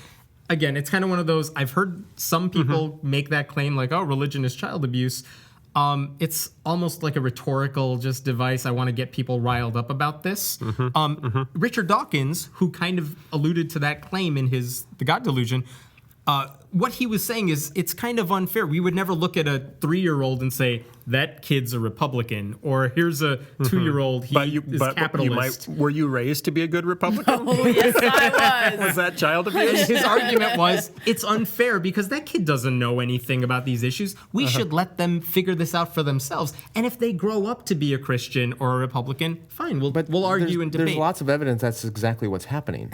Again, it's kind of one of those, I've heard some people make that claim like, oh, religion is child abuse. It's almost like a rhetorical just device. I want to get people riled up about this. Richard Dawkins, who kind of alluded to that claim in The God Delusion, what he was saying is it's kind of unfair. We would never look at a 3-year-old and say, that kid's a Republican, or here's a 2-year-old, he is capitalist. Were you raised to be a good Republican? Oh, yes, I was. Was that child abuse? His argument was, it's unfair because that kid doesn't know anything about these issues. We should let them figure this out for themselves. And if they grow up to be a Christian or a Republican, fine, we'll argue and debate. There's lots of evidence that's exactly what's happening.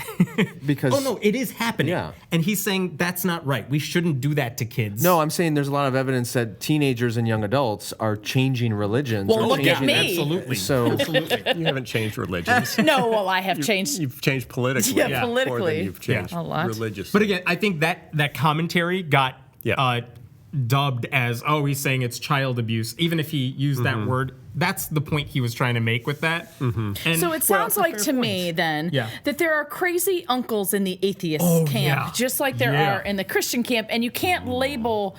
Because oh, no, it is happening. Yeah. And he's saying that's not right. We shouldn't do that to kids. No, I'm saying there's a lot of evidence that teenagers and young adults are changing religions. Well, look at me. Absolutely. So you haven't changed religions. No, well, I have changed. You've changed politically. Yeah, politically. More than you've changed a lot. religiously. But again, I think that commentary got dubbed as, oh, he's saying it's child abuse. Even if he used that word, that's the point he was trying to make with that. And, so it sounds like to me then that there are crazy uncles in the atheist camp, just like there are in the Christian camp, and you can't label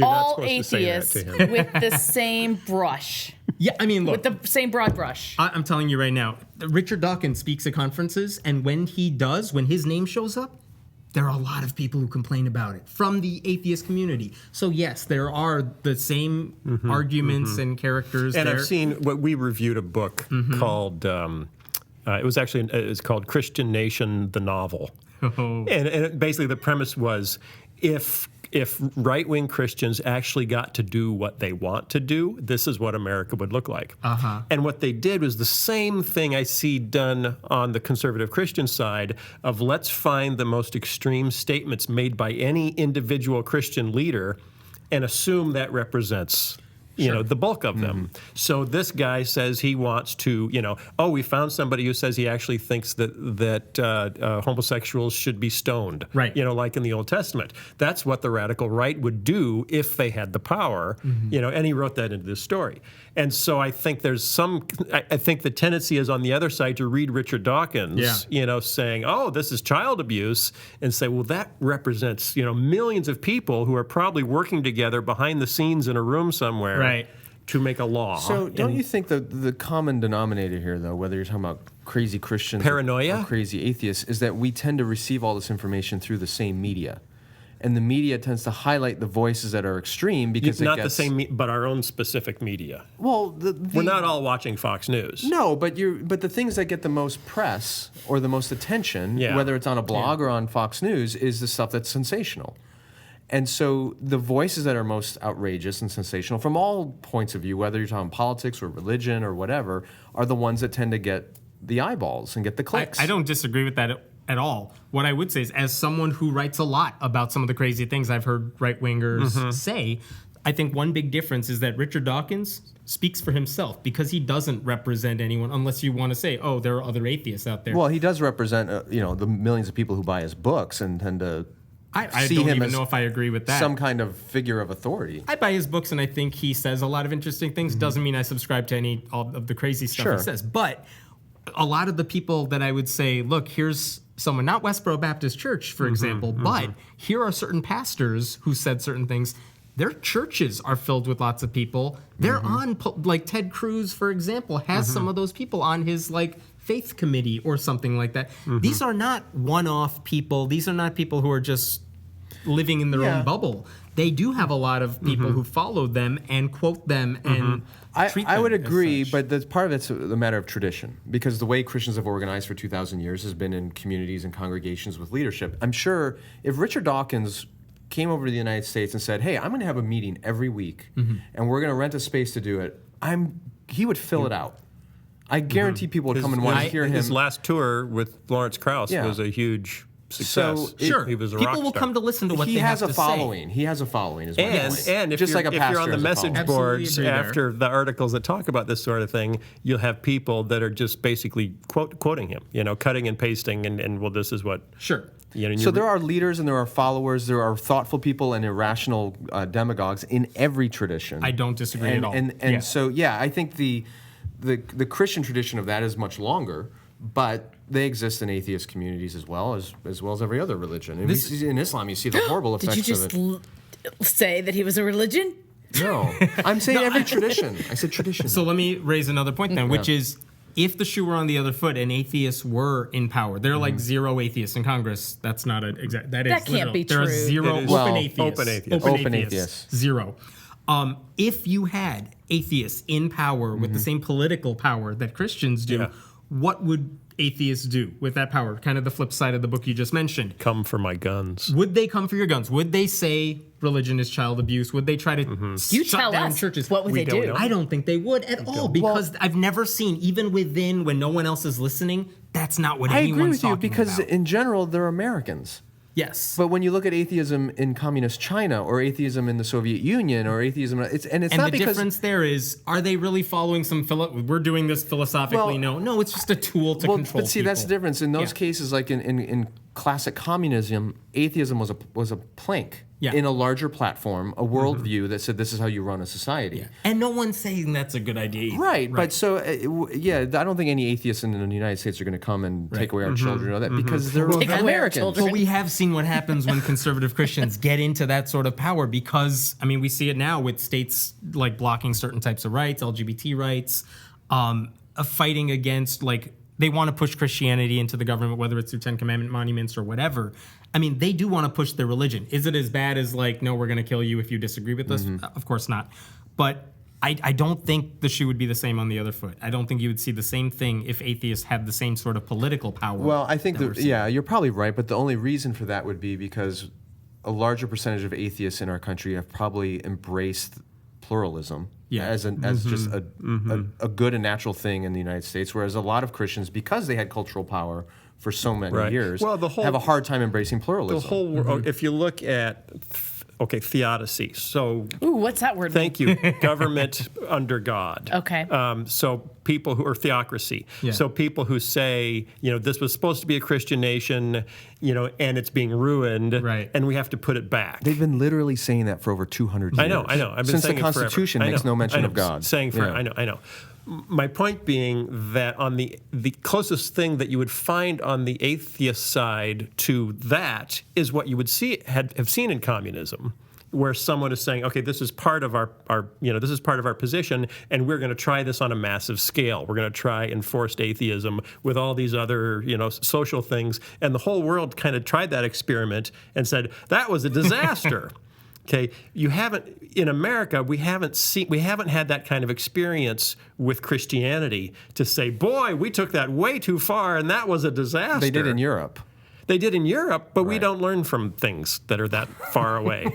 all atheists with the same brush. Yeah, I mean, look. With the same broad brush. I'm telling you right now, Richard Dawkins speaks at conferences, and when his name shows up, there are a lot of people who complain about it from the atheist community. So yes, there are the same arguments and characters and there. I've seen we reviewed a book called it's called Christian Nation, the novel. And basically the premise was if right-wing Christians actually got to do what they want to do, this is what America would look like. And what they did was the same thing I see done on the conservative Christian side of let's find the most extreme statements made by any individual Christian leader and assume that represents the bulk of them. So this guy says he wants to, we found somebody who says he actually thinks that homosexuals should be stoned, right? Like in the Old Testament. That's what the radical right would do if they had the power, and he wrote that into this story. And so I think I think the tendency is on the other side to read Richard Dawkins, saying, oh, this is child abuse, and say, well, that represents, millions of people who are probably working together behind the scenes in a room somewhere. Right. To make a law. So don't you think the common denominator here, though, whether you're talking about crazy Christians paranoia or crazy atheists, is that we tend to receive all this information through the same media. And the media tends to highlight the voices that are extreme because the same, but our own specific media. Well, we're not all watching Fox News. No, but the things that get the most press or the most attention, whether it's on a blog or on Fox News, is the stuff that's sensational. And so the voices that are most outrageous and sensational from all points of view, whether you're talking politics or religion or whatever, are the ones that tend to get the eyeballs and get the clicks. I don't disagree with that at all. What I would say is, as someone who writes a lot about some of the crazy things I've heard right-wingers say, I think one big difference is that Richard Dawkins speaks for himself because he doesn't represent anyone, unless you want to say, oh, there are other atheists out there. Well, he does represent the millions of people who buy his books and tend to I don't even know if I agree with that. Some kind of figure of authority. I buy his books and I think he says a lot of interesting things. Doesn't mean I subscribe to all of the crazy stuff he says. But a lot of the people that I would say, look, here's someone, not Westboro Baptist Church, for example, but here are certain pastors who said certain things. their churches are filled with lots of people. They're on, like Ted Cruz, for example, has some of those people on his like faith committee or something like that. These are not one-off people. These are not people who are just living in their own bubble. They do have a lot of people who follow them and quote them and treat them I would agree, as such. but part of it's a matter of tradition, because the way Christians have organized for 2,000 years has been in communities and congregations with leadership. I'm sure if Richard Dawkins came over to the United States and said, hey, I'm going to have a meeting every week, and we're going to rent a space to do it, he would fill it out. I guarantee people would come and want to hear him. His last tour with Lawrence Krauss was a huge success. Sure, he was a people rock will star. come to listen to what He they has have a to following. say. He has a following, is my point. And if Just you're, like a if you're on the pastor has a message following. boards Absolutely agree after the articles that talk about this sort of thing, you'll have people that are just basically quoting him, cutting and pasting, and well, this is what. Sure. And So there are leaders and there are followers, there are thoughtful people and irrational demagogues in every tradition. I don't disagree and, at all. And so, I think the Christian tradition of that is much longer, but they exist in atheist communities as well as every other religion. And in Islam, you see the horrible effects Did you of just say that he was a religion? No, I'm saying every tradition. I said tradition. So let me raise another point then, which is, if the shoe were on the other foot and atheists were in power, there are like 0 atheists in Congress. That's not an exact. That can't literal. be There are true. 0 It is. open Well, atheists. Open atheists. 0. If you had atheists in power with the same political power that Christians do, what would atheists do with that power? Kind of the flip side of the book you just mentioned. come for my guns. Would they come for your guns? Would they say religion is child abuse? Would they try to You shut tell down us. churches? What would We they don't do? know. I don't think they would at all, because I've never seen, even within when no one else is listening, that's not what I agree anyone's with you talking because about. in general, they're Americans. Yes. But when you look at atheism in communist China or atheism in the Soviet Union or atheism, it's and not the because difference there is, are they really following some we're doing this philosophically? Well, No, it's just a tool to control but see, people. that's the difference. In those cases, like in classic communism, atheism was a plank in a larger platform, a worldview that said this is how you run a society. Yeah. And no one's saying that's a good idea either. Right, but so I don't think any atheists in the United States are going to come and take away our children or that because they're Take away our Americans. children. But we have seen what happens when conservative Christians get into that sort of power, because, I mean, we see it now with states like blocking certain types of rights, LGBT rights, fighting against, like, they want to push Christianity into the government, whether it's through 10 Commandment monuments or whatever. I mean, they do want to push their religion. Is it as bad as, like, no, we're going to kill you if you disagree with us? Of course not. But I don't think the shoe would be the same on the other foot. I don't think you would see the same thing if atheists had the same sort of political power. Well, I think you're probably right, but the only reason for that would be because a larger percentage of atheists in our country have probably embraced pluralism as just a good and natural thing in the United States, whereas a lot of Christians, because they had cultural power for so many years, have a hard time embracing pluralism. The whole if you look at theodicy. So Ooh, what's that word? thank you. Government under God. Okay. So people who are theocracy. Yeah. So people who say, this was supposed to be a Christian nation, and it's being ruined, Right. and we have to put it back. They've been literally saying that for over 200 years. I know. I've been Since saying the it forever. Constitution I makes know, no mention I know, of God. Saying for I know. My point being that on the closest thing that you would find on the atheist side to that is what you would have seen in communism, where someone is saying, okay, this is part of our this is part of our position, and we're going to try this on a massive scale. We're going to try enforced atheism with all these other social things, and the whole world kind of tried that experiment and said that was a disaster. Okay, in America, we haven't had that kind of experience with Christianity to say, boy, we took that way too far and that was a disaster. They did in Europe. They did in Europe, but we don't learn from things that are that far away.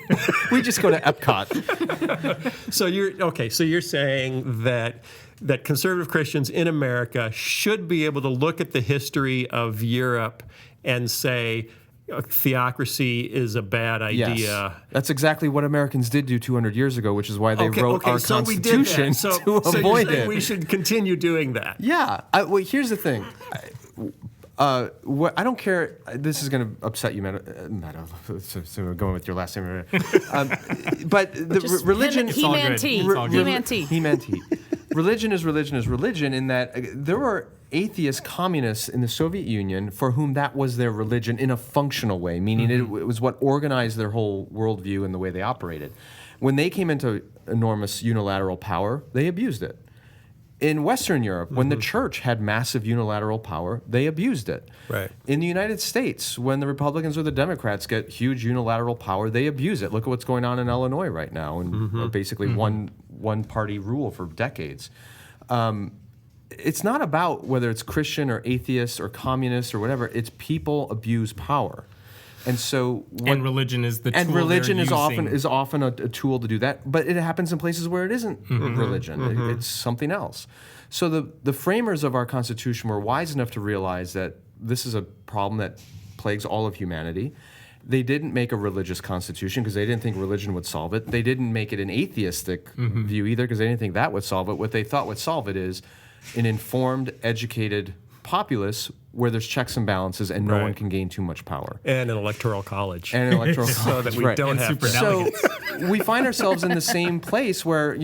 We just go to Epcot. So you're saying that conservative Christians in America should be able to look at the history of Europe and say, theocracy is a bad idea. Yes. That's exactly what Americans did do 200 years ago, which is why they wrote our so Constitution we did that. to avoid you're saying it. we should continue doing that. Yeah. Well, here's the thing. I don't care. This is going to upset you, Mehta. So we're going with your last name. But the religion... He-Man T. It's all good. He-Man T. He-Man T. Religion is religion in that there are atheists, communists in the Soviet Union for whom that was their religion in a functional way, meaning it was what organized their whole worldview and the way they operated. When they came into enormous unilateral power, they abused it. In Western Europe, when the church had massive unilateral power, they abused it. Right. In the United States, when the Republicans or the Democrats get huge unilateral power, they abuse it. Look at what's going on in Illinois right now, and basically one-party rule for decades. It's not about whether it's Christian or atheist or communist or whatever. It's people abuse power. And so, and religion is the tool. And religion they're is often a tool to do that, but it happens in places where it isn't religion. It's something else. So the framers of our Constitution were wise enough to realize that this is a problem that plagues all of humanity. They didn't make a religious constitution because they didn't think religion would solve it. They didn't make it an atheistic view either because they didn't think that would solve it. What they thought would solve it is an informed, educated populace where there's checks and balances and no one can gain too much power. And an electoral college. And an electoral college. So that we don't have to. So we find ourselves in the same place where,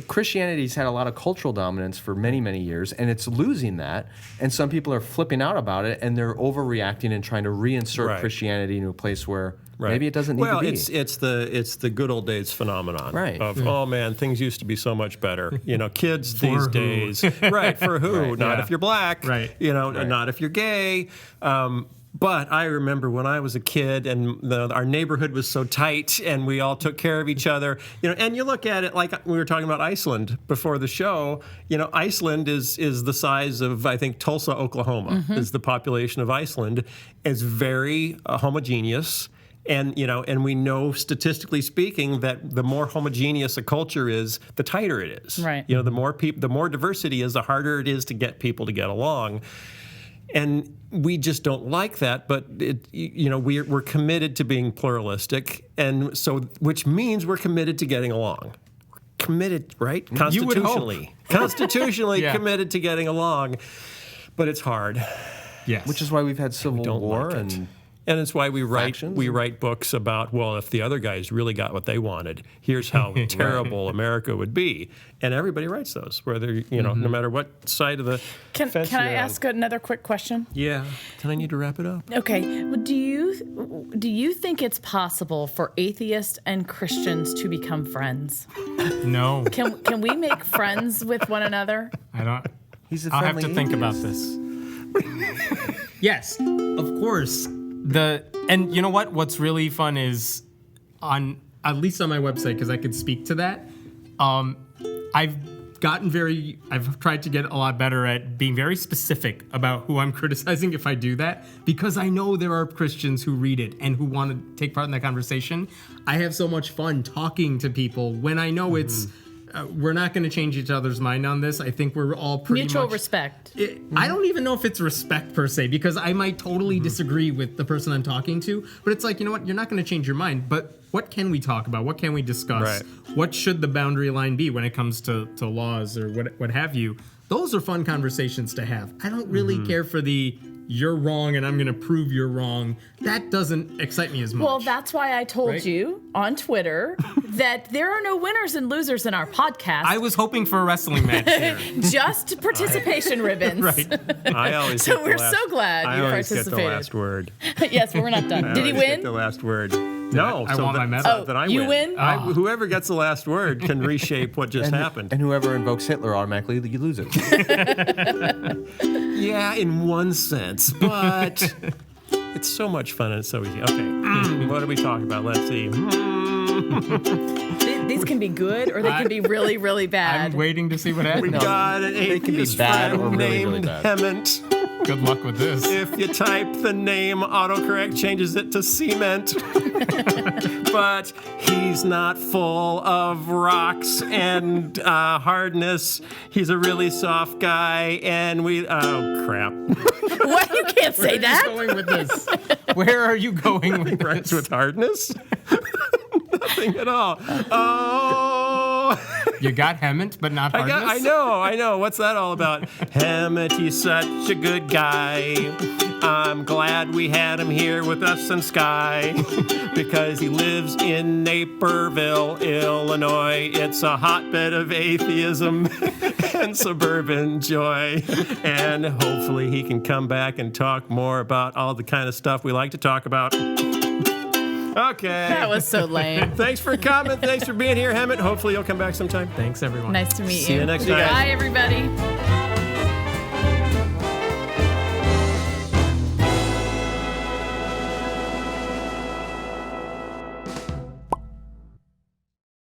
Christianity's had a lot of cultural dominance for many, many years, and it's losing that. And some people are flipping out about it, and they're overreacting and trying to reinsert Christianity into a place where maybe it doesn't need to be. Well, it's the good old days phenomenon of, oh man, things used to be so much better. Kids these days. Right, for who? Not if you're black. Right. Not if you're gay. But I remember when I was a kid and our neighborhood was so tight and we all took care of each other. And you look at it like we were talking about Iceland before the show. Iceland is the size of, I think, Tulsa, Oklahoma is the population of Iceland. It's very homogeneous. And we know statistically speaking that the more homogeneous a culture is, the tighter it is. Right. The more diversity is, the harder it is to get people to get along. And we just don't like that, but we're committed to being pluralistic, and so which means we're committed to getting along. We're committed, right? Constitutionally committed to getting along, but it's hard. Yes, which is why we've had civil war and it's why we factions. write books about, well, if the other guys really got what they wanted, here's how terrible America would be. And everybody writes those, whether, no matter what side of the fence Can I you're ask another quick question? Yeah. Can I need to wrap it up? Okay. Well, do you think it's possible for atheists and Christians to become friends? No. Can we make friends with one another? I don't. I'll have to think about this. Yes, of course. And you know what? What's really fun is at least on my website, because I could speak to that. I've tried to get a lot better at being very specific about who I'm criticizing if I do that, because I know there are Christians who read it and who want to take part in that conversation. I have so much fun talking to people when I know it's we're not going to change each other's mind on this. I think we're all pretty mutual respect. I don't even know if it's respect per se, because I might totally disagree with the person I'm talking to. But it's like, you know what? You're not going to change your mind. But what can we talk about? What can we discuss? Right. What should the boundary line be when it comes to laws or what have you? Those are fun conversations to have. I don't really care for the you're wrong and I'm going to prove you're wrong. That doesn't excite me as much. Well, that's why I told you on Twitter that there are no winners and losers in our podcast. I was hoping for a wrestling match here. Just participation ribbons. Right. I always so we're so glad you participated. Get the last word. Yes, but we're not done. Did he win? Get the last word. No, I want my medal. Then I you win? Whoever gets the last word can reshape what just happened. And whoever invokes Hitler automatically loses. Yeah, in one sense, but it's so much fun and it's so easy. Okay, what are we talking about? Let's see. These can be good or they can be really, really bad. I'm waiting to see what happens. We got an atheist friend named Hemant. Good luck with this. If you type the name, autocorrect changes it to cement. But he's not full of rocks and hardness. He's a really soft guy, and oh crap! What? You can't say that. Where are you going with this? Where are you going with Rhymes this? with hardness? Nothing at all. Oh. You got Hemant, but not hardness? I know. What's that all about? Hemant, he's such a good guy. I'm glad we had him here with us and Skye. because he lives in Naperville, Illinois. It's a hotbed of atheism and suburban joy. And hopefully he can come back and talk more about all the kind of stuff we like to talk about. Okay. That was so lame. Thanks for coming. Thanks for being here, Hemant. Hopefully you'll come back sometime. Thanks, everyone. Nice to meet you. See you next time. Bye, everybody.